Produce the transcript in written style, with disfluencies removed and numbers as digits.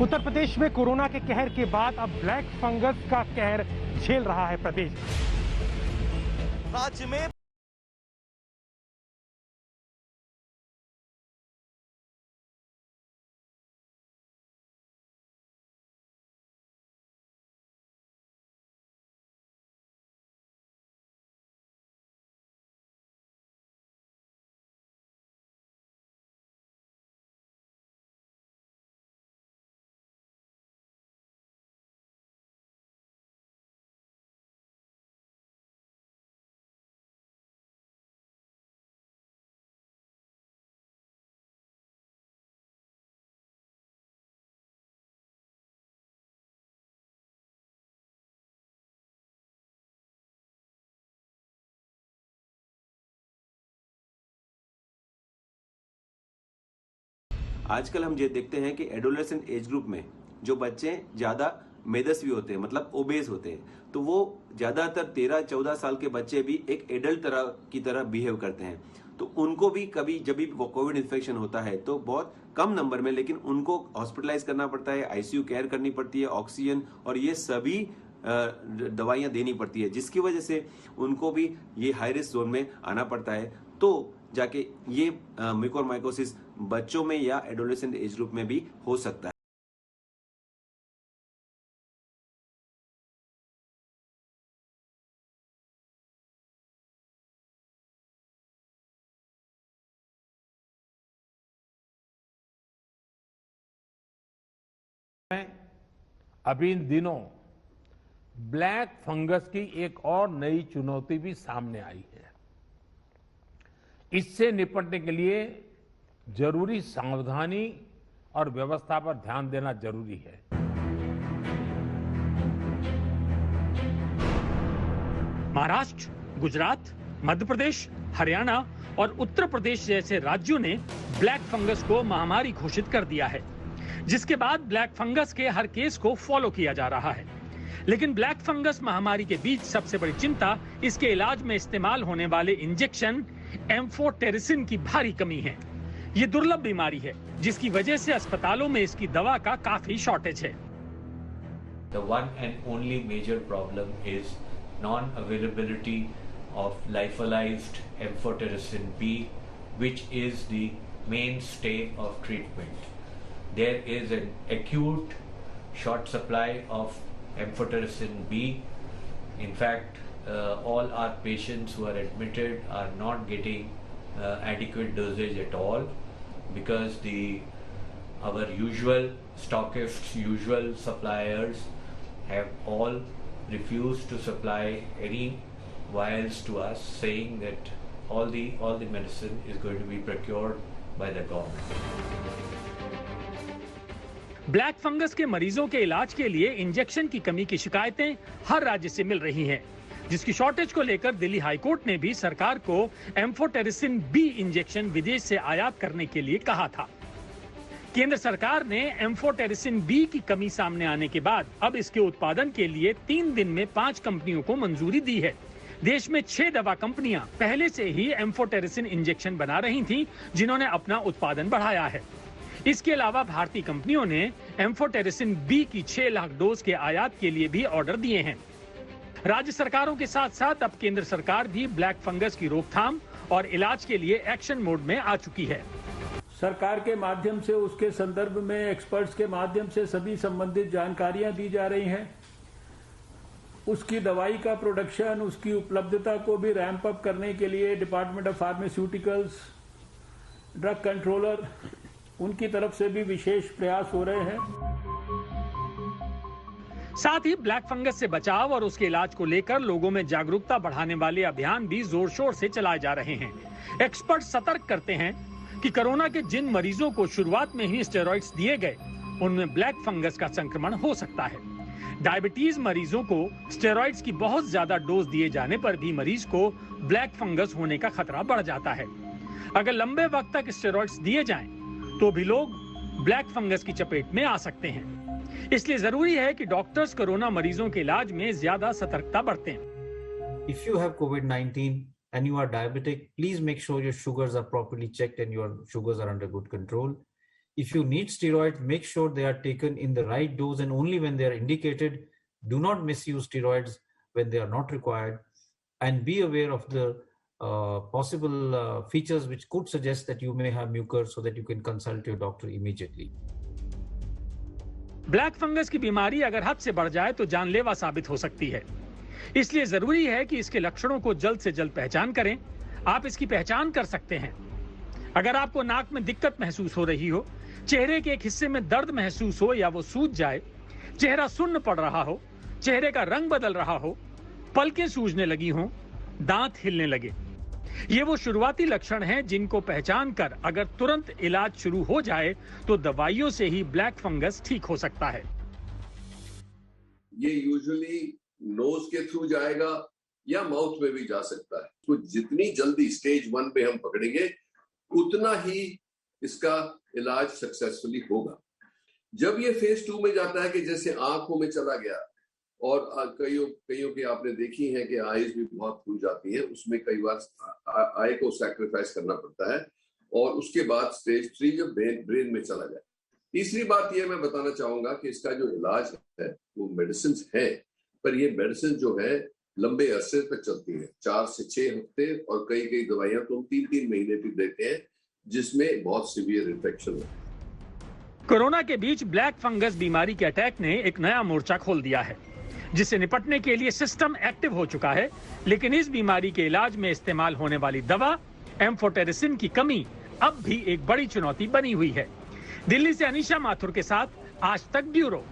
उत्तर प्रदेश में कोरोना के कहर के बाद अब ब्लैक फंगस का कहर झेल रहा है प्रदेश। राज्य में आजकल हम ये देखते हैं कि एडोलेसेंट एज ग्रुप में जो बच्चे ज्यादा मेदस्वी होते हैं, मतलब ओबेस होते हैं, तो वो ज्यादातर 13-14 साल के बच्चे भी एक एडल्ट की तरह बिहेव करते हैं। तो उनको भी कभी जब भी कोविड इन्फेक्शन होता है तो बहुत कम नंबर में, लेकिन उनको हॉस्पिटलाइज करना पड़ता है, आईसीयू केयर करनी पड़ती है, ऑक्सीजन और ये सभी दवाइयां देनी पड़ती है, जिसकी वजह से उनको भी ये हाई रिस्क जोन में आना पड़ता है। तो जाके ये म्यूकोरमाइकोसिस बच्चों में या एडोलेसेंट एज ग्रुप में भी हो सकता है। अभी इन दिनों ब्लैक फंगस की एक और नई चुनौती भी सामने आई है। इससे निपटने के लिए जरूरी सावधानी और व्यवस्था पर ध्यान देना जरूरी है। महाराष्ट्र, गुजरात, मध्य प्रदेश, हरियाणा और उत्तर प्रदेश जैसे राज्यों ने ब्लैक फंगस को महामारी घोषित कर दिया है, जिसके बाद ब्लैक फंगस के हर केस को फॉलो किया जा रहा है। लेकिन ब्लैक फंगस महामारी के बीच सबसे बड़ी चिंता इसके इलाज में इस्तेमाल होने वाले इंजेक्शन एम्फोटेरिसिन की भारी कमी है। ये दुर्लभ बीमारी है, जिसकी वजह से अस्पतालों में इसकी दवा का काफी शॉर्टेज है। The one and only major problem is non-availability of lyophilized amphotericin B, which is the mainstay of treatment. There is an acute short supply of amphotericin B. In fact, all our patients who are admitted are not getting adequate dosage at all, because our usual stockists, usual suppliers have all refused to supply any vials to us, saying that all the medicine is going to be procured by the government. Black fungus के मरीजों के इलाज के लिए injection की कमी की शिकायतें हर राज्य से मिल रही हैं, जिसकी शॉर्टेज को लेकर दिल्ली हाईकोर्ट ने भी सरकार को एम्फोटेरिसिन बी इंजेक्शन विदेश से आयात करने के लिए कहा था। केंद्र सरकार ने एम्फोटेरिसिन बी की कमी सामने आने के बाद अब इसके उत्पादन के लिए 3 दिन में 5 कंपनियों को मंजूरी दी है। देश में 6 दवा कंपनियां पहले से ही एम्फोटेरिसिन इंजेक्शन बना रही थीं, जिन्होंने अपना उत्पादन बढ़ाया है। इसके अलावा भारतीय कंपनियों ने एम्फोटेरिसिन बी की 6 लाख डोज के आयात के लिए भी ऑर्डर दिए हैं। राज्य सरकारों के साथ साथ अब केंद्र सरकार भी ब्लैक फंगस की रोकथाम और इलाज के लिए एक्शन मोड में आ चुकी है। सरकार के माध्यम से, उसके संदर्भ में एक्सपर्ट्स के माध्यम से सभी संबंधित जानकारियां दी जा रही हैं। उसकी दवाई का प्रोडक्शन, उसकी उपलब्धता को भी रैंप अप करने के लिए department of pharmaceuticals, drug controller, उनकी तरफ से भी विशेष प्रयास हो रहे हैं। साथ ही ब्लैक फंगस से बचाव और उसके इलाज को लेकर लोगों में जागरूकता बढ़ाने वाले अभियान भी जोर शोर से चलाए जा रहे हैं। एक्सपर्ट सतर्क करते हैं कि कोरोना के जिन मरीजों को शुरुआत में ही स्टेरॉइड्स दिए गए, उनमें ब्लैक फंगस का संक्रमण हो सकता है। डायबिटीज मरीजों को स्टेरॉइड्स की बहुत ज्यादा डोज दिए जाने पर भी मरीज को ब्लैक फंगस होने का खतरा बढ़ जाता है। अगर लंबे वक्त तक स्टेरॉइड्स दिए जाएं, तो भी लोग ब्लैक फंगस की चपेट में आ सकते हैं। इसलिए जरूरी है कि डॉक्टर्स कोरोना मरीजों के इलाज में ज्यादा सतर्कता बरतें। If you have COVID-19 and you are diabetic, please make sure your sugars are properly checked and your sugars are under good control. If you need steroids, make sure they are taken in the right dose and only when they are indicated. Do not misuse steroids when they are not required, and be aware of the possible features which could suggest that you may have mucus, so that you can consult your doctor immediately. Black fungus की बीमारी अगर हद से बढ़ जाए तो जानलेवा साबित हो सकती है। इसलिए जरूरी है कि इसके लक्षणों को जल्द से जल्द पहचान करें। आप इसकी पहचान कर सकते हैं। अगर आपको नाक में दिक्कत महसूस हो रही हो, चेहरे के एक हिस्से में दर्द महसूस हो या वो सूज जाए, चेहरा सुन्न पड़ रहा हो, चेहरे का रंग बदल रहा हो, पलकें सूजने लगी हों, दांत हिलने लगे, ये वो शुरुआती लक्षण हैं जिनको पहचान कर अगर तुरंत इलाज शुरू हो जाए तो दवाइयों से ही ब्लैक फंगस ठीक हो सकता है। ये यूजुअली नोज के थ्रू जाएगा या माउथ में भी जा सकता है। तो जितनी जल्दी स्टेज 1 पे हम पकड़ेंगे उतना ही इसका इलाज सक्सेसफुली होगा। जब ये फेज 2 में जाता है कि जैसे आंखों में चला गया, और कईयों की आपने देखी है कि आईज भी बहुत फूल जाती है, उसमें कई बार आई को सैक्रिफाइस करना पड़ता है, और उसके बाद स्टेज 3 जब ब्रेन में चला जाए। तीसरी बात ये मैं बताना चाहूंगा कि इसका जो इलाज है वो मेडिसिन है, पर ये मेडिसिन जो है लंबे अरसे तक चलती है, 4 से 6 हफ्ते, और कई दवाइयां तो 3-3 महीने भी देते हैं, जिसमें बहुत सीवियर इन्फेक्शन है। कोरोना के बीच ब्लैक फंगस बीमारी के अटैक ने एक नया मोर्चा खोल दिया है, जिससे निपटने के लिए सिस्टम एक्टिव हो चुका है। लेकिन इस बीमारी के इलाज में इस्तेमाल होने वाली दवा एम्फोटेरिसिन की कमी अब भी एक बड़ी चुनौती बनी हुई है। दिल्ली से अनीशा माथुर के साथ आज तक ब्यूरो।